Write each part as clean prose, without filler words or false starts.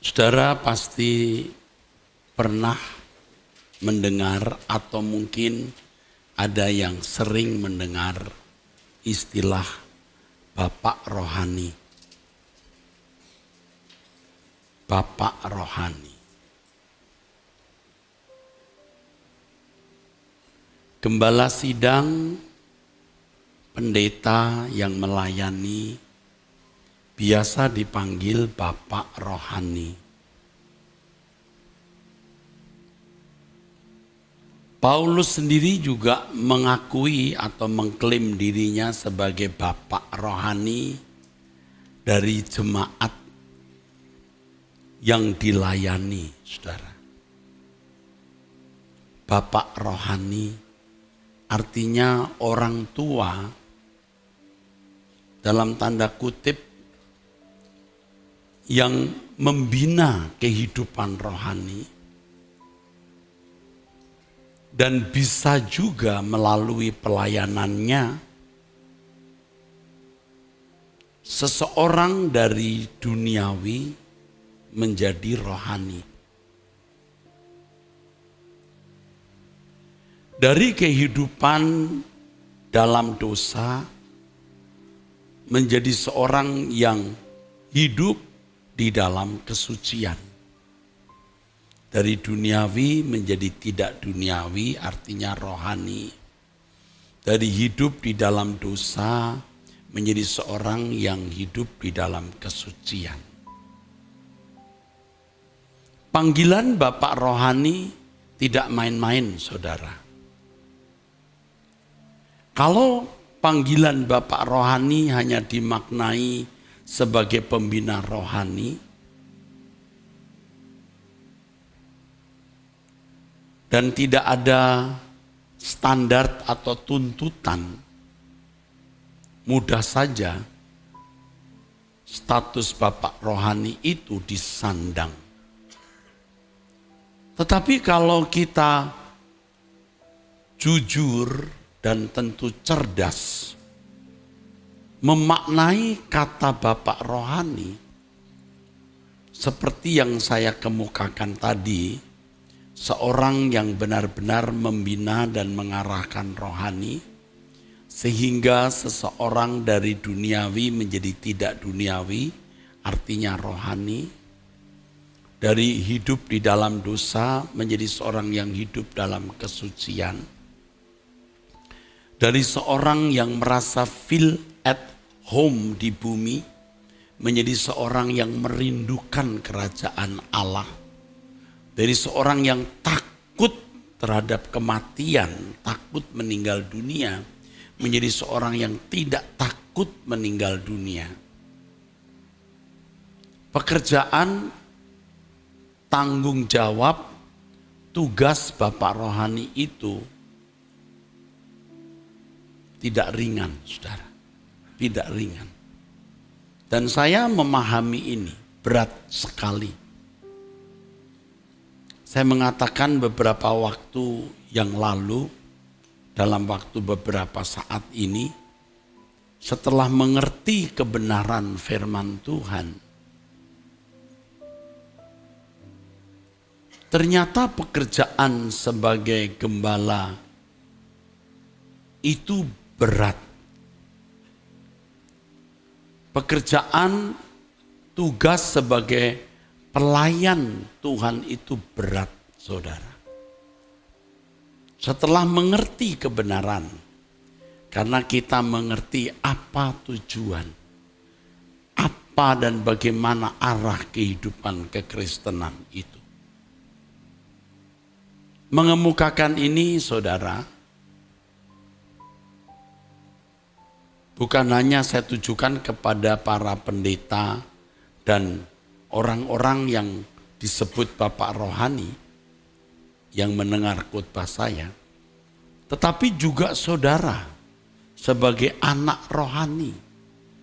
Saudara pasti pernah mendengar atau mungkin ada yang sering mendengar istilah Bapak Rohani. Bapak Rohani. Gembala sidang, pendeta yang melayani, biasa dipanggil Bapak Rohani. Paulus sendiri juga mengakui atau mengklaim dirinya sebagai Bapak Rohani dari jemaat yang dilayani, saudara. Bapak Rohani artinya orang tua dalam tanda kutip yang membina kehidupan rohani dan bisa juga melalui pelayanannya seseorang dari duniawi menjadi rohani. Dari kehidupan dalam dosa menjadi seorang yang hidup di dalam kesucian. Dari duniawi menjadi tidak duniawi, artinya rohani. Dari hidup di dalam dosa menjadi seorang yang hidup di dalam kesucian. Panggilan Bapak Rohani tidak main-main, saudara. Kalau panggilan Bapak Rohani hanya dimaknai sebagai pembina rohani, dan tidak ada standar atau tuntutan, mudah saja status Bapak Rohani itu disandang. Tetapi kalau kita jujur dan tentu cerdas memaknai kata Bapak Rohani seperti yang saya kemukakan tadi, seorang yang benar-benar membina dan mengarahkan rohani sehingga seseorang dari duniawi menjadi tidak duniawi, artinya rohani, dari hidup di dalam dosa menjadi seorang yang hidup dalam kesucian, dari seorang yang merasa feel at home di bumi menjadi seorang yang merindukan kerajaan Allah. Dari seorang yang takut terhadap kematian, takut meninggal dunia, menjadi seorang yang tidak takut meninggal dunia. Pekerjaan, tanggung jawab, tugas Bapak Rohani itu tidak ringan, saudara. Tidak ringan. Dan saya memahami ini, berat sekali. Saya mengatakan beberapa waktu yang lalu, dalam waktu beberapa saat ini, setelah mengerti kebenaran firman Tuhan, ternyata pekerjaan sebagai gembala itu berat. Pekerjaan, tugas sebagai pelayan Tuhan itu berat, saudara. Setelah mengerti kebenaran, karena kita mengerti apa tujuan, apa dan bagaimana arah kehidupan kekristenan itu. Mengemukakan ini, saudara, bukan hanya saya tujukan kepada para pendeta dan orang-orang yang disebut Bapak Rohani yang mendengar khotbah saya, tetapi juga saudara sebagai anak rohani,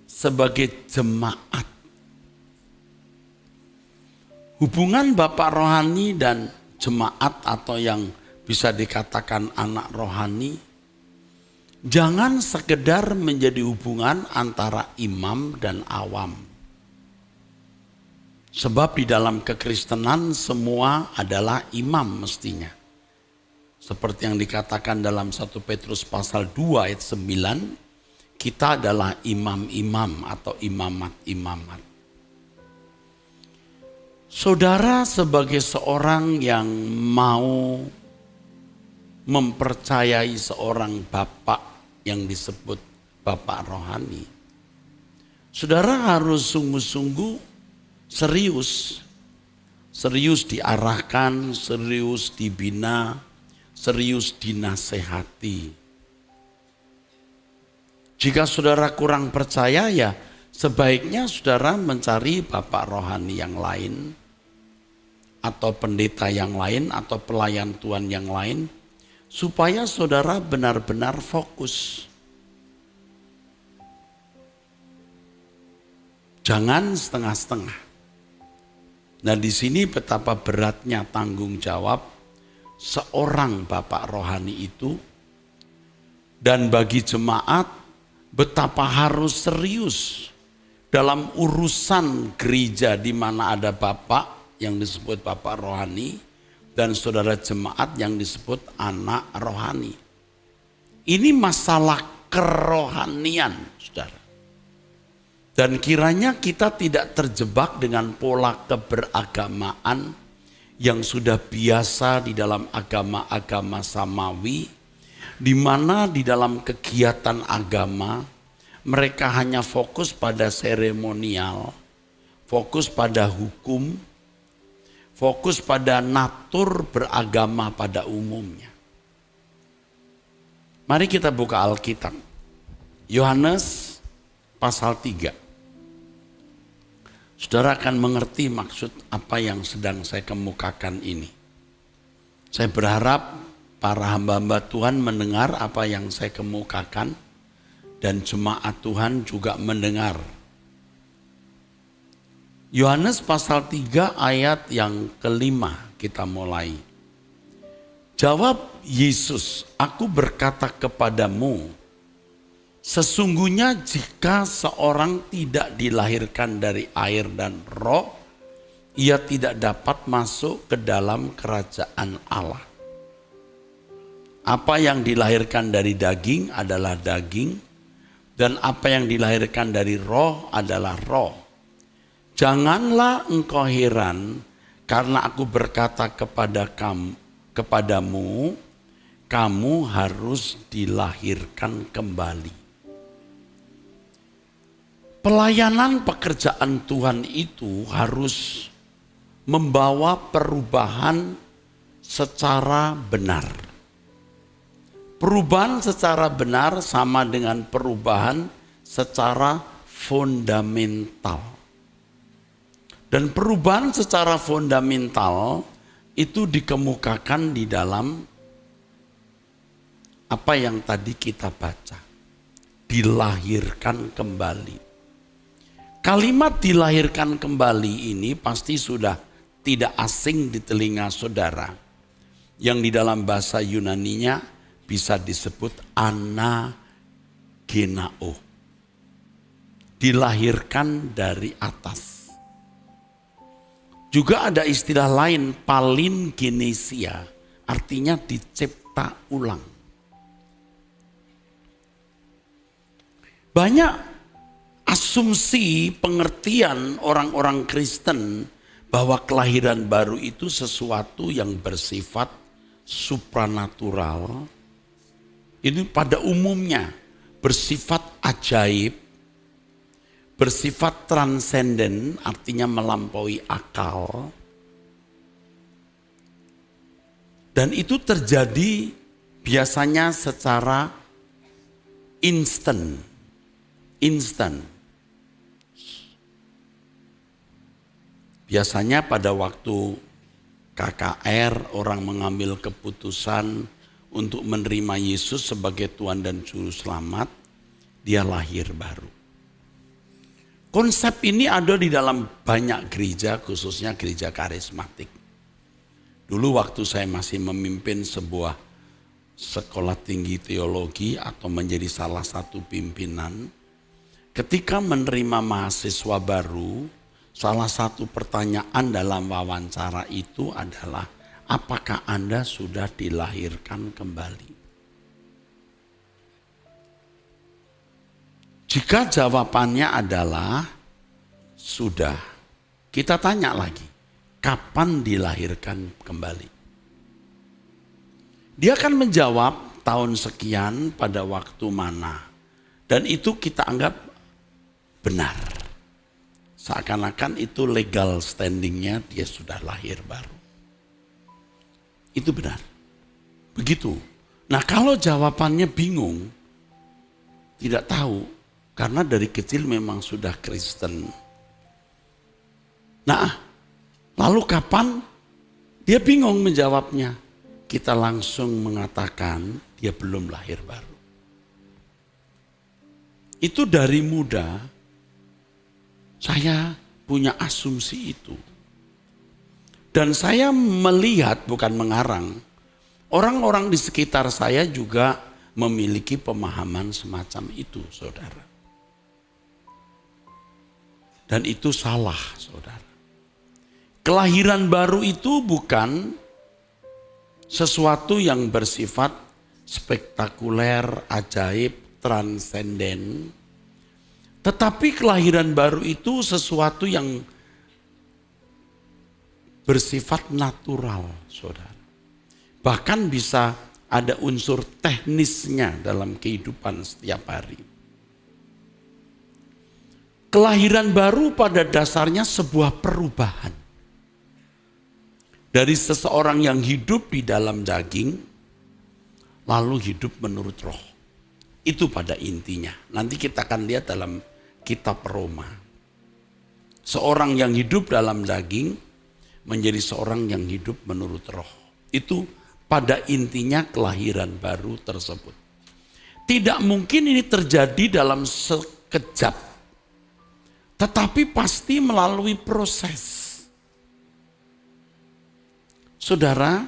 sebagai jemaat. Hubungan Bapak Rohani dan jemaat atau yang bisa dikatakan anak rohani, jangan sekedar menjadi hubungan antara imam dan awam. Sebab di dalam kekristenan semua adalah imam mestinya. Seperti yang dikatakan dalam 1 Petrus pasal 2 ayat 9, kita adalah imam-imam atau imamat-imamat. Saudara sebagai seorang yang mau mempercayai seorang bapak yang disebut bapak rohani, saudara harus sungguh-sungguh serius diarahkan, serius dibina, serius dinasehati. Jika saudara kurang percaya, ya sebaiknya saudara mencari bapak rohani yang lain, atau pendeta yang lain, atau pelayan Tuhan yang lain, supaya saudara benar-benar fokus. Jangan setengah-setengah. Nah, di sini betapa beratnya tanggung jawab seorang bapak rohani itu, dan bagi jemaat betapa harus serius dalam urusan gereja di mana ada bapak yang disebut bapak rohani dan saudara jemaat yang disebut anak rohani. Ini masalah kerohanian, saudara. Dan kiranya kita tidak terjebak dengan pola keberagamaan yang sudah biasa di dalam agama-agama samawi, di mana di dalam kegiatan agama mereka hanya fokus pada seremonial, fokus pada hukum, fokus pada natur beragama pada umumnya. Mari kita buka Alkitab. Yohanes pasal 3. Saudara akan mengerti maksud apa yang sedang saya kemukakan ini. Saya berharap para hamba-hamba Tuhan mendengar apa yang saya kemukakan dan jemaat Tuhan juga mendengar. Yohanes pasal 3 ayat yang kelima kita mulai. Jawab Yesus, aku berkata kepadamu, sesungguhnya jika seorang tidak dilahirkan dari air dan roh, ia tidak dapat masuk ke dalam kerajaan Allah. Apa yang dilahirkan dari daging adalah daging, dan apa yang dilahirkan dari roh adalah roh. Janganlah engkau heran karena aku berkata kepadamu, kamu harus dilahirkan kembali. Pelayanan pekerjaan Tuhan itu harus membawa perubahan secara benar. Perubahan secara benar sama dengan perubahan secara fundamental. Dan perubahan secara fundamental itu dikemukakan di dalam apa yang tadi kita baca. Dilahirkan kembali. Kalimat dilahirkan kembali ini pasti sudah tidak asing di telinga saudara. Yang di dalam bahasa Yunaninya bisa disebut anagenao. Dilahirkan dari atas. Juga ada istilah lain palingenesia, artinya dicipta ulang. Banyak asumsi pengertian orang-orang Kristen bahwa kelahiran baru itu sesuatu yang bersifat supranatural. Ini pada umumnya bersifat ajaib, bersifat transenden, artinya melampaui akal. Dan itu terjadi biasanya secara instan. Biasanya pada waktu KKR orang mengambil keputusan untuk menerima Yesus sebagai Tuhan dan Juru Selamat, dia lahir baru. Konsep ini ada di dalam banyak gereja, khususnya gereja karismatik. Dulu waktu saya masih memimpin sebuah sekolah tinggi teologi atau menjadi salah satu pimpinan, ketika menerima mahasiswa baru, salah satu pertanyaan dalam wawancara itu adalah, apakah Anda sudah dilahirkan kembali? Jika jawabannya adalah sudah, kita tanya lagi, kapan dilahirkan kembali? Dia akan menjawab tahun sekian pada waktu mana. Dan itu kita anggap benar. Seakan-akan itu legal standingnya dia sudah lahir baru. Itu benar. Begitu. Nah kalau jawabannya bingung, tidak tahu, karena dari kecil memang sudah Kristen. Nah, lalu kapan? Dia bingung menjawabnya. Kita langsung mengatakan dia belum lahir baru. Itu dari muda saya punya asumsi itu. Dan saya melihat, bukan mengarang, orang-orang di sekitar saya juga memiliki pemahaman semacam itu, saudara. Dan itu salah, saudara. Kelahiran baru itu bukan sesuatu yang bersifat spektakuler, ajaib, transenden. Tetapi kelahiran baru itu sesuatu yang bersifat natural, saudara. Bahkan bisa ada unsur teknisnya dalam kehidupan setiap hari. Kelahiran baru pada dasarnya sebuah perubahan. Dari seseorang yang hidup di dalam daging, lalu hidup menurut roh. Itu pada intinya. Nanti kita akan lihat dalam kitab Roma. Seorang yang hidup dalam daging menjadi seorang yang hidup menurut roh. Itu pada intinya kelahiran baru tersebut. Tidak mungkin ini terjadi dalam sekejap. Tetapi pasti melalui proses. Saudara,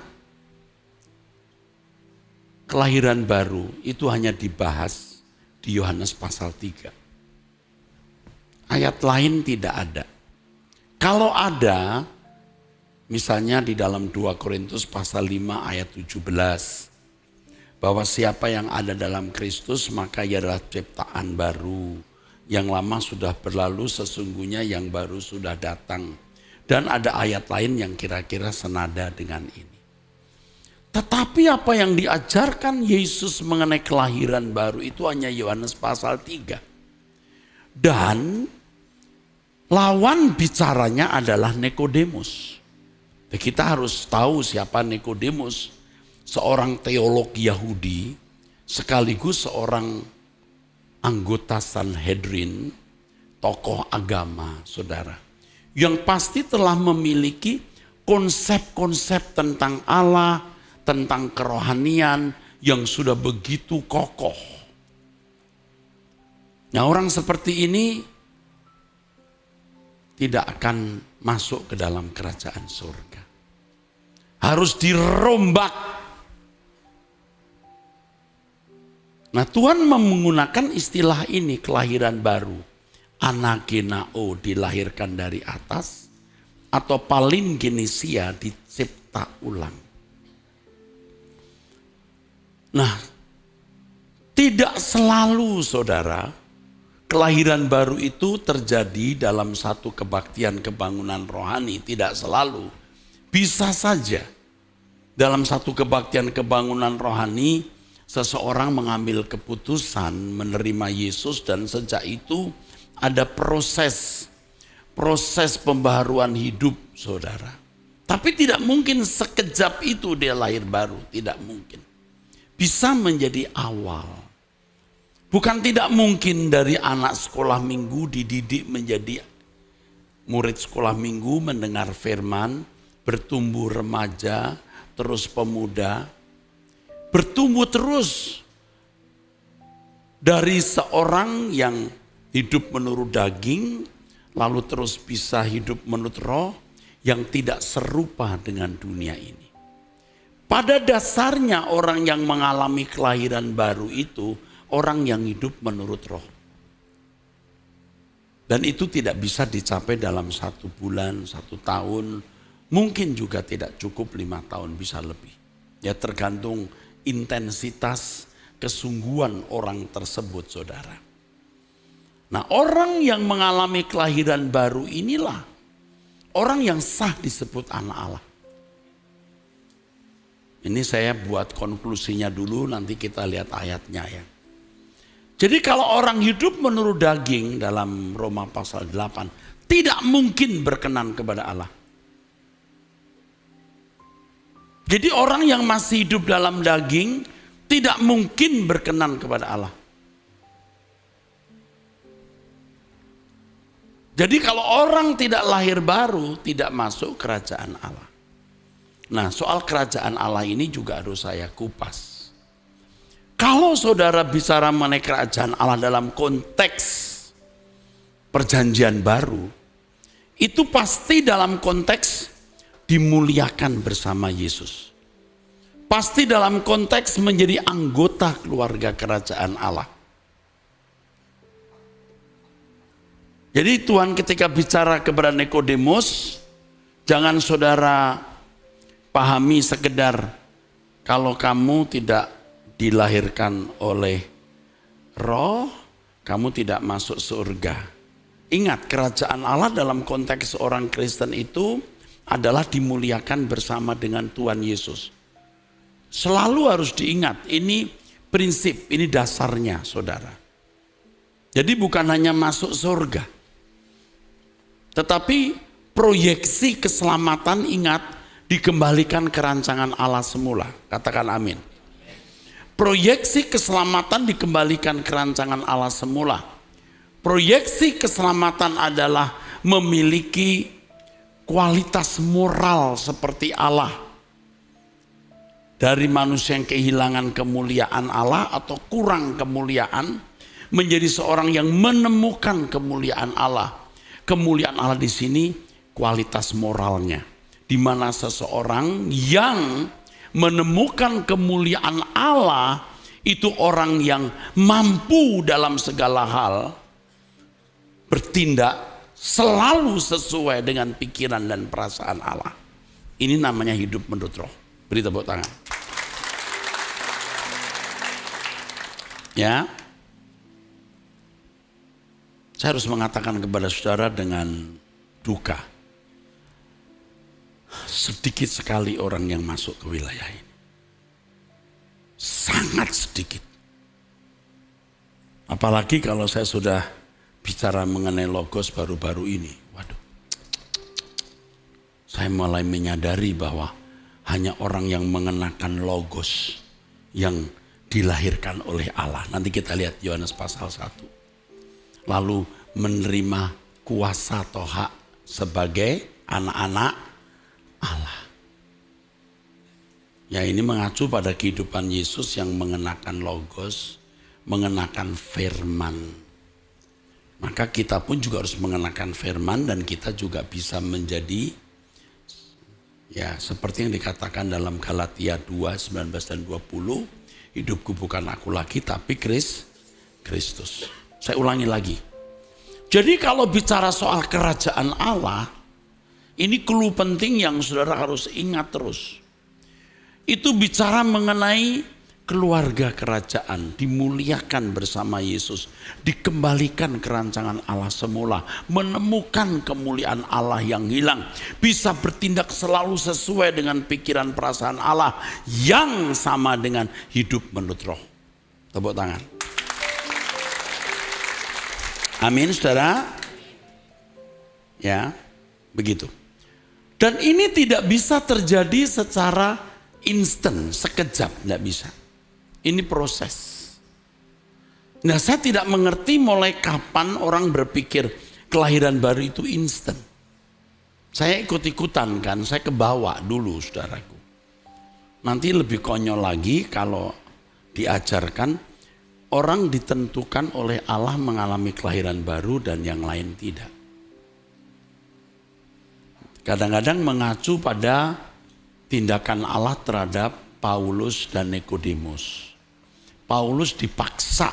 kelahiran baru itu hanya dibahas di Yohanes pasal 3. Ayat lain tidak ada. Kalau ada, misalnya di dalam 2 Korintus pasal 5 ayat 17. Bahwa siapa yang ada dalam Kristus maka ia adalah ciptaan baru. Yang lama sudah berlalu, sesungguhnya yang baru sudah datang. Dan ada ayat lain yang kira-kira senada dengan ini. Tetapi apa yang diajarkan Yesus mengenai kelahiran baru itu hanya Yohanes pasal 3. Dan lawan bicaranya adalah Nikodemus. Kita harus tahu siapa Nikodemus. Seorang teolog Yahudi sekaligus seorang anggota Sanhedrin, tokoh agama, saudara. Yang pasti telah memiliki konsep-konsep tentang Allah, tentang kerohanian yang sudah begitu kokoh. Nah, orang seperti ini tidak akan masuk ke dalam kerajaan surga. Harus dirombak. Nah, Tuhan menggunakan istilah ini, kelahiran baru. Anagenao, dilahirkan dari atas, atau palingenesia, dicipta ulang. Nah, tidak selalu, saudara, kelahiran baru itu terjadi dalam satu kebaktian kebangunan rohani, tidak selalu. Bisa saja dalam satu kebaktian kebangunan rohani, seseorang mengambil keputusan menerima Yesus dan sejak itu ada proses pembaharuan hidup, saudara. Tapi tidak mungkin sekejap itu dia lahir baru, tidak mungkin. Bisa menjadi awal. Bukan tidak mungkin dari anak sekolah minggu dididik menjadi murid sekolah minggu, mendengar firman, bertumbuh remaja, terus pemuda, bertumbuh terus dari seorang yang hidup menurut daging, lalu terus bisa hidup menurut roh yang tidak serupa dengan dunia ini. Pada dasarnya orang yang mengalami kelahiran baru itu orang yang hidup menurut roh. Dan itu tidak bisa dicapai dalam 1 bulan, 1 tahun. Mungkin juga tidak cukup 5 tahun, bisa lebih. Ya tergantung intensitas kesungguhan orang tersebut, saudara. Nah, orang yang mengalami kelahiran baru inilah orang yang sah disebut anak Allah. Ini saya buat konklusinya dulu, nanti kita lihat ayatnya ya. Jadi kalau orang hidup menurut daging dalam Roma pasal 8, tidak mungkin berkenan kepada Allah. Jadi orang yang masih hidup dalam daging tidak mungkin berkenan kepada Allah. Jadi kalau orang tidak lahir baru, tidak masuk kerajaan Allah. Nah, soal kerajaan Allah ini juga harus saya kupas. Kalau saudara bicara mengenai kerajaan Allah dalam konteks perjanjian baru, itu pasti dalam konteks dimuliakan bersama Yesus. Pasti dalam konteks menjadi anggota keluarga kerajaan Allah. Jadi Tuhan ketika bicara kepada Nikodemus, jangan saudara pahami sekedar kalau kamu tidak dilahirkan oleh roh, kamu tidak masuk surga. Ingat, kerajaan Allah dalam konteks orang Kristen itu adalah dimuliakan bersama dengan Tuhan Yesus. Selalu harus diingat, ini prinsip, ini dasarnya saudara. Jadi bukan hanya masuk surga, tetapi proyeksi keselamatan, ingat, dikembalikan ke rancangan Allah semula. Katakan amin. Proyeksi keselamatan dikembalikan ke rancangan Allah semula. Proyeksi keselamatan adalah memiliki kualitas moral seperti Allah. Dari manusia yang kehilangan kemuliaan Allah atau kurang kemuliaan, menjadi seorang yang menemukan kemuliaan Allah. Kemuliaan Allah di sini kualitas moralnya. Di mana seseorang yang menemukan kemuliaan Allah itu orang yang mampu dalam segala hal bertindak selalu sesuai dengan pikiran dan perasaan Allah. Ini namanya hidup menurut roh. Beri tepuk tangan. Ya. Saya harus mengatakan kepada saudara dengan duka. Sedikit sekali orang yang masuk ke wilayah ini. Sangat sedikit. Apalagi kalau saya sudah bicara mengenai logos baru-baru ini. Waduh. Saya mulai menyadari bahwa hanya orang yang mengenakan logos yang dilahirkan oleh Allah. Nanti kita lihat Yohanes pasal 1. Lalu menerima kuasa atau hak sebagai anak-anak Allah. Ya, ini mengacu pada kehidupan Yesus yang mengenakan logos, mengenakan firman. Maka kita pun juga harus mengenakan firman dan kita juga bisa menjadi ya seperti yang dikatakan dalam Galatia 2:19 dan 20, hidupku bukan aku lagi tapi Kristus. Saya ulangi lagi. Jadi kalau bicara soal kerajaan Allah, ini clue penting yang saudara harus ingat terus. Itu bicara mengenai keluarga kerajaan, dimuliakan bersama Yesus, dikembalikan ke rancangan Allah semula, menemukan kemuliaan Allah yang hilang, bisa bertindak selalu sesuai dengan pikiran perasaan Allah yang sama dengan hidup menurut roh. Tepuk tangan. Amin, saudara. Ya, begitu. Dan ini tidak bisa terjadi secara instan, sekejap, tidak bisa. Ini proses. Nah, saya tidak mengerti mulai kapan orang berpikir kelahiran baru itu instan. Saya ikut-ikutan kan, saya kebawa dulu saudaraku. Nanti lebih konyol lagi kalau diajarkan orang ditentukan oleh Allah mengalami kelahiran baru dan yang lain tidak. Kadang-kadang mengacu pada tindakan Allah terhadap Paulus dan Nikodemus. Paulus dipaksa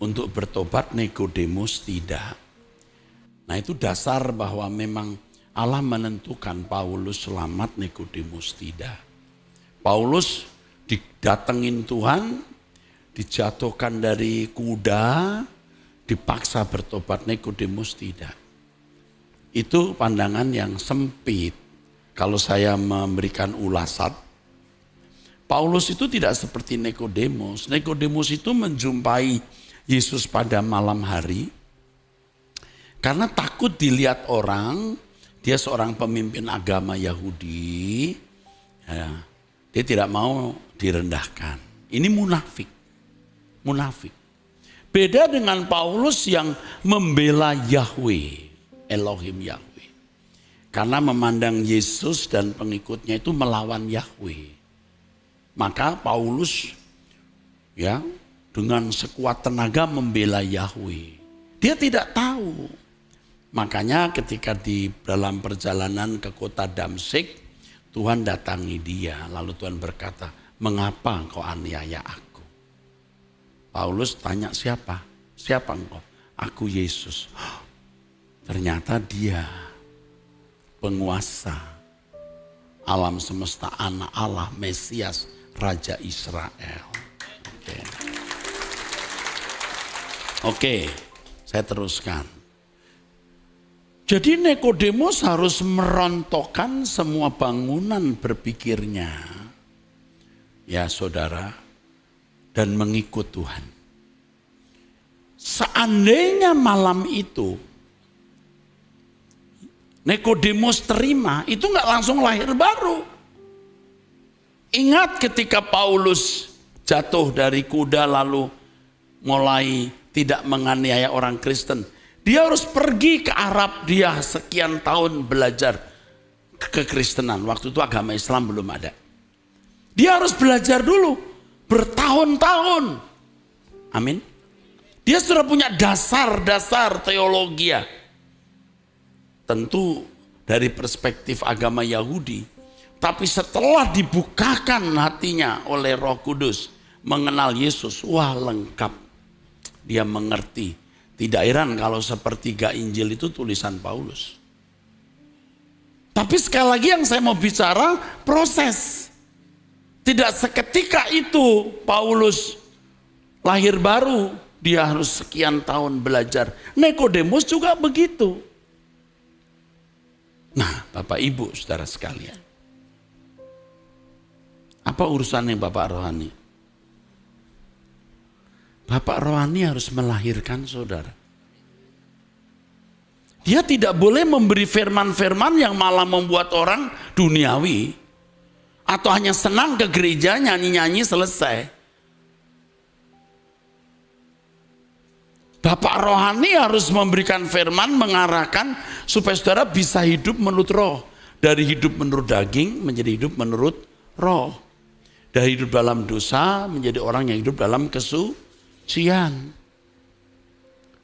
untuk bertobat, Nikodemus tidak. Nah itu dasar bahwa memang Allah menentukan Paulus selamat, Nikodemus tidak. Paulus didatengin Tuhan, dijatuhkan dari kuda, dipaksa bertobat, Nikodemus tidak. Itu pandangan yang sempit. Kalau saya memberikan ulasan, Paulus itu tidak seperti Nikodemus. Nikodemus itu menjumpai Yesus pada malam hari karena takut dilihat orang. Dia seorang pemimpin agama Yahudi. Ya, dia tidak mau direndahkan. Ini munafik. Munafik. Beda dengan Paulus yang membela Yahweh. Elohim Yahweh. Karena memandang Yesus dan pengikutnya itu melawan Yahweh. Maka Paulus ya dengan sekuat tenaga membela Yahweh. Dia tidak tahu. Makanya ketika di dalam perjalanan ke kota Damsyik, Tuhan datangi dia. Lalu Tuhan berkata, mengapa engkau aniaya aku? Paulus tanya siapa? Siapa engkau? Aku Yesus. Ternyata dia penguasa alam semesta, anak Allah, Mesias, Raja Israel. Oke, saya teruskan. Jadi Nikodemus harus merontokkan semua bangunan berpikirnya. Ya saudara, dan mengikut Tuhan. Seandainya malam itu Nikodemus terima, itu nggak langsung lahir baru. Ingat ketika Paulus jatuh dari kuda lalu mulai tidak menganiaya orang Kristen. Dia harus pergi ke Arab, dia sekian tahun belajar kekristenan. Waktu itu agama Islam belum ada. Dia harus belajar dulu, bertahun-tahun. Amin. Dia sudah punya dasar-dasar teologi. Tentu dari perspektif agama Yahudi. Tapi setelah dibukakan hatinya oleh Roh Kudus mengenal Yesus, wah lengkap. Dia mengerti. Tidak heran kalau sepertiga Injil itu tulisan Paulus. Tapi sekali lagi yang saya mau bicara proses. Tidak seketika itu Paulus lahir baru. Dia harus sekian tahun belajar. Nikodemus juga begitu. Nah, Bapak Ibu, saudara sekalian. Apa urusannya Bapak rohani? Bapak rohani harus melahirkan saudara. Dia tidak boleh memberi firman-firman yang malah membuat orang duniawi. Atau hanya senang ke gereja, nyanyi-nyanyi, selesai. Bapak rohani harus memberikan firman, mengarahkan supaya saudara bisa hidup menurut roh. Dari hidup menurut daging menjadi hidup menurut roh. Dari hidup dalam dosa menjadi orang yang hidup dalam kesucian.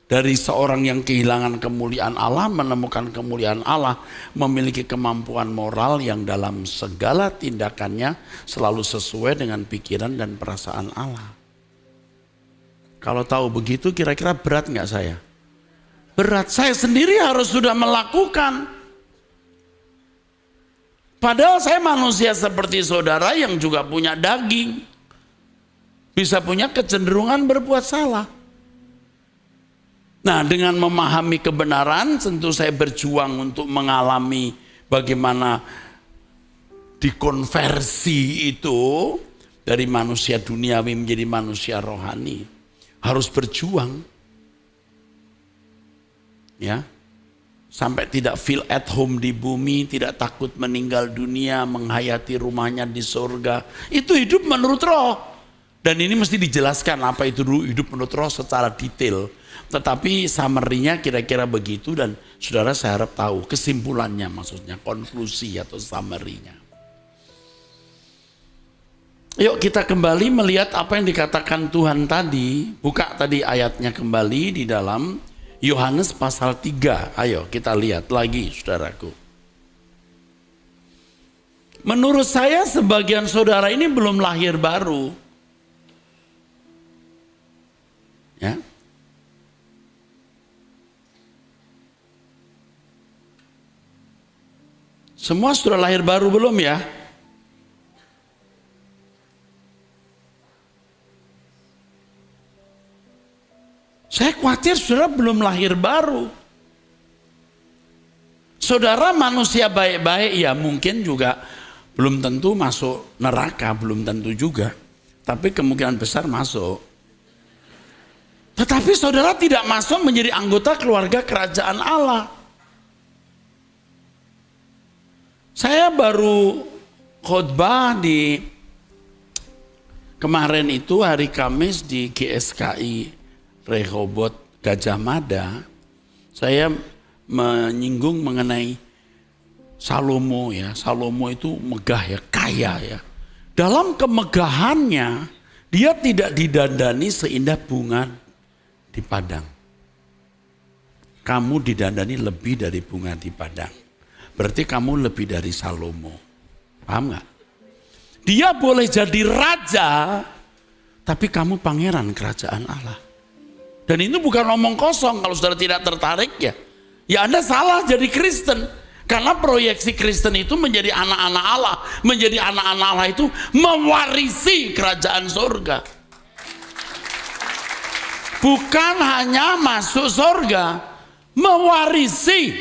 Dari seorang yang kehilangan kemuliaan Allah menemukan kemuliaan Allah. Memiliki kemampuan moral yang dalam segala tindakannya selalu sesuai dengan pikiran dan perasaan Allah. Kalau tahu begitu kira-kira berat nggak saya? Berat, saya sendiri harus sudah melakukan. Padahal saya manusia seperti saudara yang juga punya daging. Bisa punya kecenderungan berbuat salah. Nah dengan memahami kebenaran tentu saya berjuang untuk mengalami bagaimana dikonversi itu dari manusia duniawi menjadi manusia rohani. Harus berjuang, ya, sampai tidak feel at home di bumi, tidak takut meninggal dunia, menghayati rumahnya di surga. Itu hidup menurut roh. Dan ini mesti dijelaskan apa itu hidup menurut roh secara detail. Tetapi summary-nya kira-kira begitu dan saudara saya harap tahu kesimpulannya, maksudnya konklusi atau summary-nya. Yuk kita kembali melihat apa yang dikatakan Tuhan tadi. Buka tadi ayatnya kembali di dalam Yohanes pasal 3. Ayo kita lihat lagi saudaraku. Menurut saya sebagian saudara ini belum lahir baru. Ya. Semua sudah lahir baru belum ya? Saya khawatir saudara belum lahir baru. Saudara manusia baik-baik ya mungkin juga belum tentu masuk neraka, belum tentu juga. Tapi kemungkinan besar masuk. Tetapi saudara tidak masuk menjadi anggota keluarga kerajaan Allah. Saya baru khotbah di kemarin itu hari Kamis di GSKI Rehoboth Gajah Mada. Saya menyinggung mengenai Salomo ya. Salomo itu megah ya, kaya ya. Dalam kemegahannya dia tidak didandani seindah bunga di padang. Kamu didandani lebih dari bunga di padang. Berarti kamu lebih dari Salomo. Paham gak? Dia boleh jadi raja, tapi kamu pangeran kerajaan Allah. Dan itu bukan omong kosong. Kalau saudara tidak tertarik ya Anda salah jadi Kristen. Karena proyeksi Kristen itu menjadi anak-anak Allah. Menjadi anak-anak Allah itu mewarisi kerajaan surga. Bukan hanya masuk surga, mewarisi.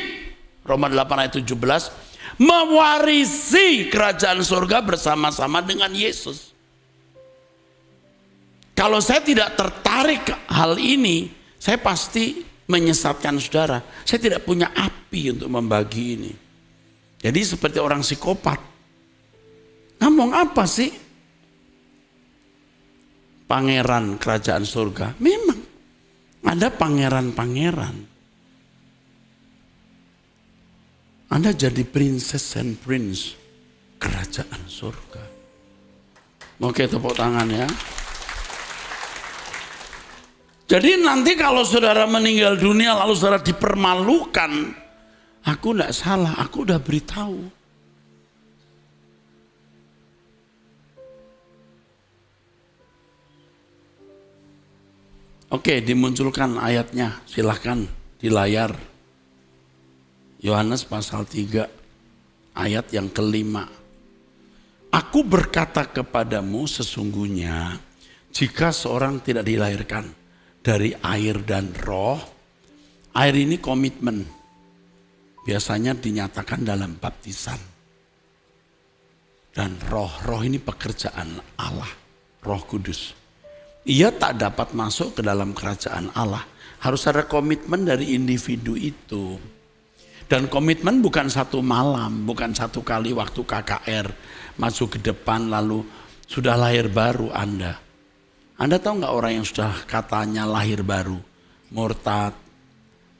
Roma 8 ayat 17. Mewarisi kerajaan surga bersama-sama dengan Yesus. Kalau saya tidak tertarik hal ini, saya pasti menyesatkan saudara. Saya tidak punya api untuk membagi ini. Jadi seperti orang psikopat. Ngomong apa sih? Pangeran kerajaan surga. Memang ada pangeran-pangeran. Anda jadi princess and prince kerajaan surga. Oke, tepuk tangan ya. Jadi nanti kalau saudara meninggal dunia lalu saudara dipermalukan, aku tidak salah, aku udah beritahu. Oke, dimunculkan ayatnya, silahkan di layar. Yohanes pasal 3 ayat yang kelima. Aku berkata kepadamu sesungguhnya jika seorang tidak dilahirkan dari air dan roh, air ini komitmen. Biasanya dinyatakan dalam baptisan. Dan roh ini pekerjaan Allah, Roh Kudus. Ia tak dapat masuk ke dalam kerajaan Allah. Harus ada komitmen dari individu itu. Dan komitmen bukan satu malam, bukan satu kali waktu KKR masuk ke depan lalu sudah lahir baru Anda. Anda tahu nggak orang yang sudah katanya lahir baru, murtad,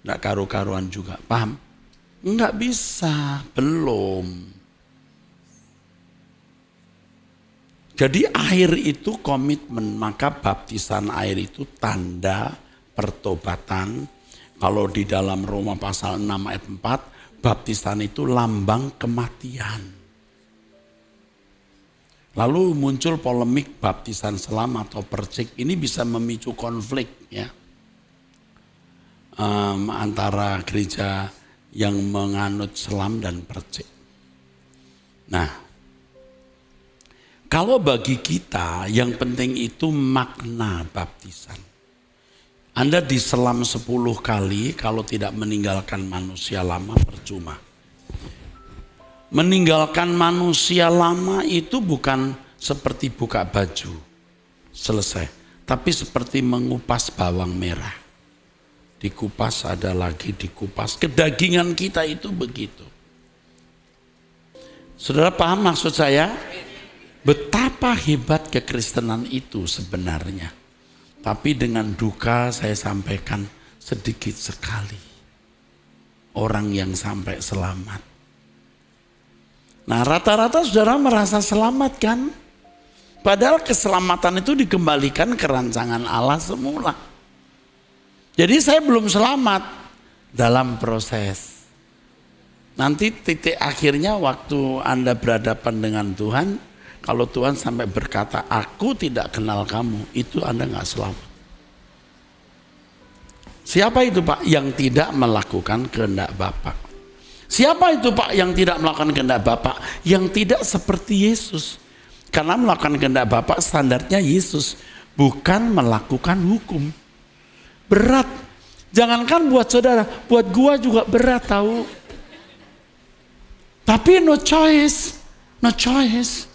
nggak karu-karuan juga, paham? Nggak bisa, belum. Jadi air itu komitmen, maka baptisan air itu tanda pertobatan. Kalau di dalam Roma pasal 6 ayat 4, baptisan itu lambang kematian. Lalu muncul polemik baptisan selam atau percik. Ini bisa memicu konflik ya antara gereja yang menganut selam dan percik. Nah, kalau bagi kita yang penting itu makna baptisan. Anda diselam 10 kali kalau tidak meninggalkan manusia lama percuma. Meninggalkan manusia lama itu bukan seperti buka baju, selesai. Tapi seperti mengupas bawang merah. Dikupas ada lagi dikupas. Kedagingan kita itu begitu. Saudara paham maksud saya? Betapa hebat kekristenan itu sebenarnya. Tapi dengan duka saya sampaikan sedikit sekali orang yang sampai selamat. Nah rata-rata saudara merasa selamat kan? Padahal keselamatan itu dikembalikan ke rancangan Allah semula. Jadi saya belum selamat dalam proses. Nanti titik akhirnya waktu Anda berhadapan dengan Tuhan, kalau Tuhan sampai berkata, aku tidak kenal kamu, itu Anda nggak selamat. Siapa itu Pak? Yang tidak melakukan kehendak Bapa. Siapa itu Pak yang tidak melakukan kehendak Bapa? Yang tidak seperti Yesus. Karena melakukan kehendak Bapa standarnya Yesus, bukan melakukan hukum. Berat. Jangankan buat saudara, buat gua juga berat tahu. Tapi no choice. No choice.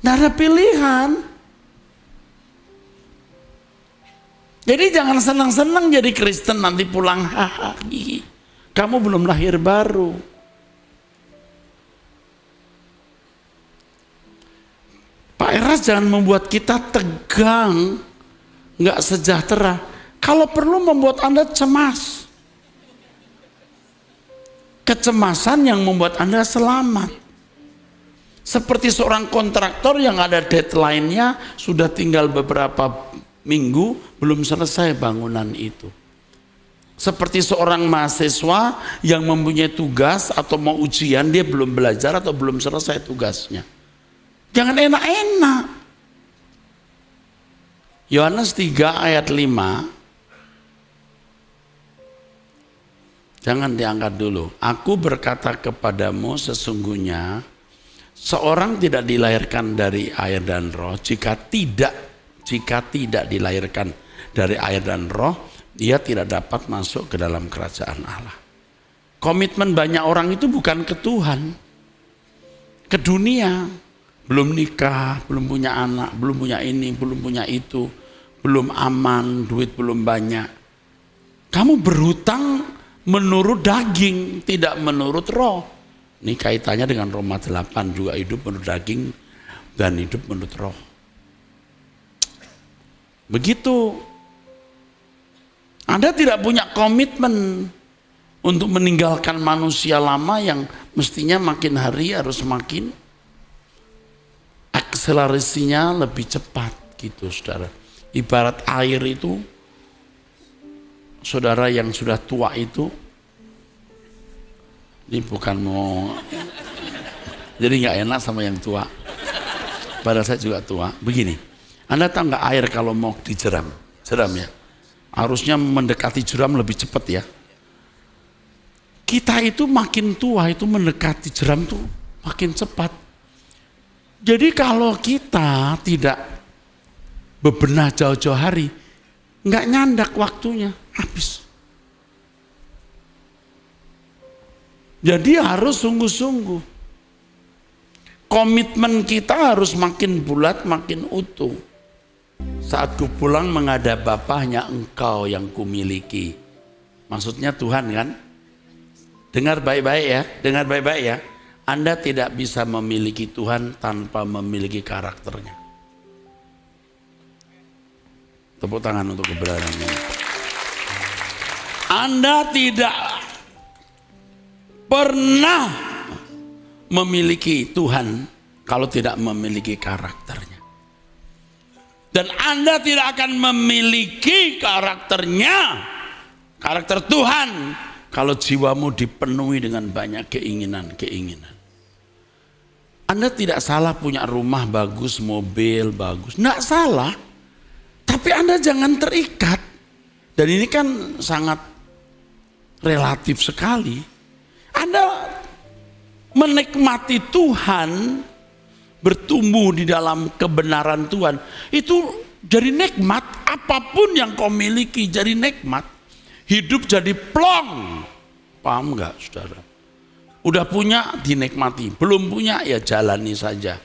Nggak ada pilihan. Jadi jangan senang-senang jadi Kristen nanti pulang hahaha. Kamu belum lahir baru. Pak Eras jangan membuat kita tegang, nggak sejahtera. Kalau perlu membuat Anda cemas. Kecemasan yang membuat Anda selamat. Seperti seorang kontraktor yang ada deadline-nya, sudah tinggal beberapa minggu, belum selesai bangunan itu. Seperti seorang mahasiswa yang mempunyai tugas atau mau ujian, dia belum belajar atau belum selesai tugasnya. Jangan enak-enak. Yohanes 3 ayat 5. Jangan diangkat dulu. Aku berkata kepadamu sesungguhnya seorang tidak dilahirkan dari air dan roh jika tidak dilahirkan dari air dan roh, dia tidak dapat masuk ke dalam kerajaan Allah. Komitmen banyak orang itu bukan ke Tuhan, ke dunia. Belum nikah, belum punya anak, belum punya ini, belum punya itu, belum aman, duit belum banyak. Kamu berhutang menurut daging, tidak menurut roh. Ini kaitannya dengan Roma 8 juga, hidup menurut daging dan hidup menurut roh. Begitu. Anda tidak punya komitmen untuk meninggalkan manusia lama yang mestinya makin hari harus makin akselerasinya lebih cepat gitu saudara. Ibarat air itu, saudara yang sudah tua itu, ini bukan mau, jadi nggak enak sama yang tua. Padahal saya juga tua. Begini, Anda tahu nggak air kalau mau dijeram ya? Harusnya mendekati jeram lebih cepat ya. Kita itu makin tua itu mendekati jeram tuh makin cepat. Jadi kalau kita tidak bebenah jauh-jauh hari, nggak nyandak waktunya, habis. Jadi harus sungguh-sungguh. Komitmen kita harus makin bulat, makin utuh. Saat ku pulang menghadap Bapa, hanya Engkau yang kumiliki. Maksudnya Tuhan kan? Dengar baik-baik ya, dengar baik-baik ya. Anda tidak bisa memiliki Tuhan tanpa memiliki karakternya. Tepuk tangan untuk keberanian. Anda tidak pernah memiliki Tuhan kalau tidak memiliki karakternya. Dan Anda tidak akan memiliki karakternya, karakter Tuhan, kalau jiwamu dipenuhi dengan banyak keinginan-keinginan. Anda tidak salah punya rumah bagus, mobil bagus, enggak salah. Tapi Anda jangan terikat. Dan ini kan sangat relatif sekali. Anda menikmati Tuhan, bertumbuh di dalam kebenaran Tuhan, itu jadi nikmat. Apapun yang kau miliki jadi nikmat. Hidup jadi plong. Paham nggak saudara? Udah punya dinikmati, belum punya ya jalani saja.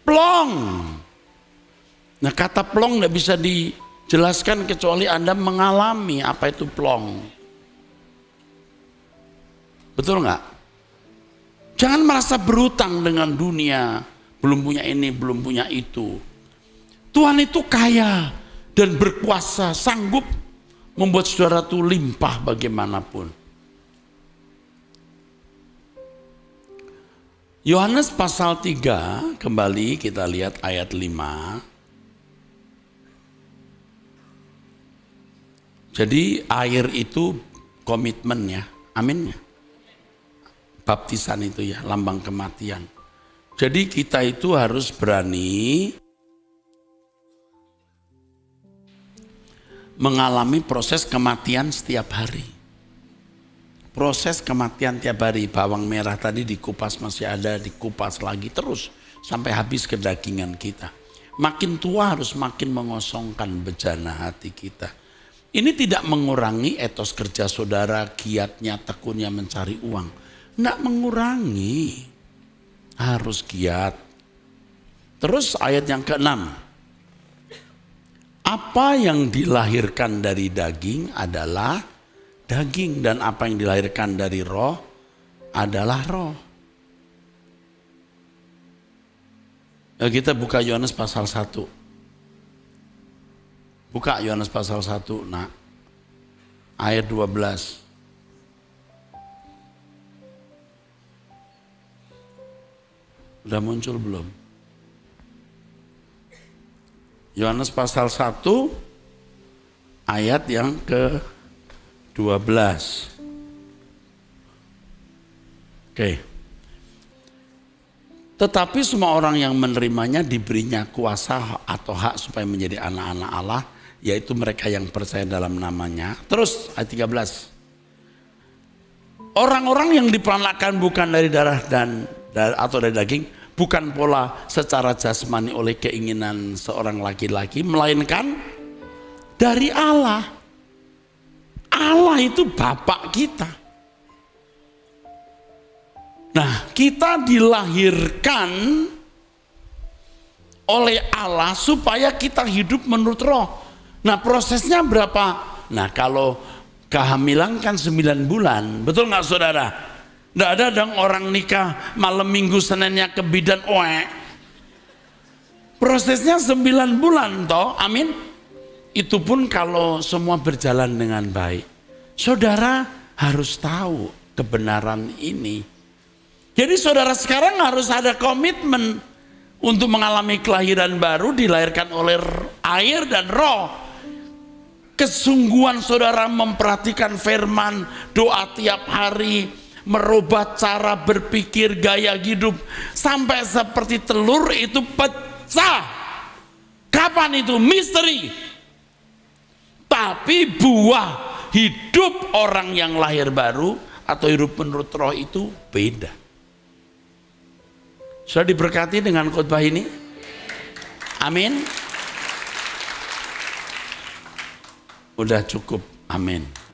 Plong. Nah kata plong nggak bisa dijelaskan kecuali Anda mengalami apa itu plong. Betul nggak? Jangan merasa berutang dengan dunia, belum punya ini, belum punya itu. Tuhan itu kaya dan berkuasa, sanggup membuat saudara itu limpah bagaimanapun. Yohanes pasal 3, kembali kita lihat ayat 5. Jadi air itu komitmen ya, amin ya. Baptisan itu ya, lambang kematian. Jadi kita itu harus berani mengalami proses kematian setiap hari. Proses kematian tiap hari, bawang merah tadi dikupas masih ada, dikupas lagi terus sampai habis kedagingan kita. Makin tua harus makin mengosongkan bejana hati kita. Ini tidak mengurangi etos kerja saudara, giatnya, tekunnya mencari uang. Tidak mengurangi, harus giat. Terus ayat yang ke-6. Apa yang dilahirkan dari daging adalah daging, dan apa yang dilahirkan dari roh adalah roh. Kita buka Yohanes pasal 1. Buka Yohanes pasal 1, nah, ayat 12. Udah muncul belum? Yohanes pasal 1, ayat yang ke-12. Oke. Tetapi semua orang yang menerimanya diberinya kuasa atau hak supaya menjadi anak-anak Allah, yaitu mereka yang percaya dalam namanya. Terus ayat 13. Orang-orang yang diperanakkan bukan dari darah atau dari daging, bukan pola secara jasmani oleh keinginan seorang laki-laki, melainkan dari Allah. Allah itu Bapak kita. Nah, kita dilahirkan oleh Allah supaya kita hidup menurut roh. Nah, prosesnya berapa? Nah, kalau kehamilan kan 9 bulan, betul nggak saudara? Nggak ada dong orang nikah malam minggu Seninnya ke bidan, prosesnya 9 bulan toh, amin. Itu pun kalau semua berjalan dengan baik. Saudara harus tahu kebenaran ini. Jadi saudara sekarang harus ada komitmen untuk mengalami kelahiran baru, dilahirkan oleh air dan roh. Kesungguhan saudara memperhatikan firman, doa tiap hari, merubah cara berpikir, gaya hidup, sampai seperti telur itu pecah. Kapan itu? Misteri. Tapi buah hidup orang yang lahir baru atau hidup menurut roh itu beda. Sudah diberkati dengan khotbah ini? Amin. Udah cukup, amin.